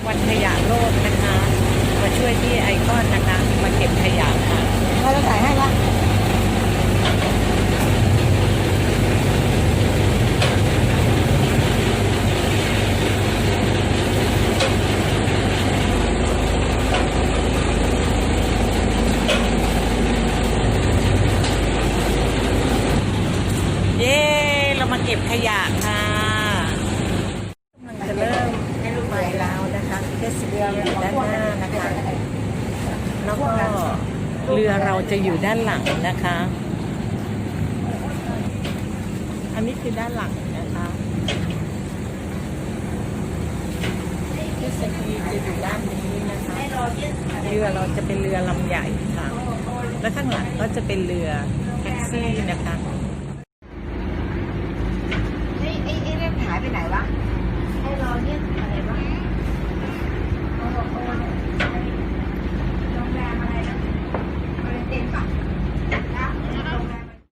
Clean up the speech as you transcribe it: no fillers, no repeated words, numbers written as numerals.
วันขยะโลกนะคะมาช่วยที่ไอคอนนะคะมาเก็บขยะค่ะเราจะถ่ายให้ปะเย้เรามาเก็บขยะค่ะกำลังจะเริ่มไปแล้วนะคะเทศบาลอยู่ด้านหน้านะคะแล้วก็เรือเราจะอยู่ด้านหลังนะคะ อันนี้คือด้านหลังนะคะเทศบาลจะอยู่ด้านนี้นะคะเรือเราจะเป็นเรือลำใหญ่ค่ะและข้างหลังก็จะเป็นเรือแท็กซี่นะคะไอ้เรื่องหายไปไหนวะ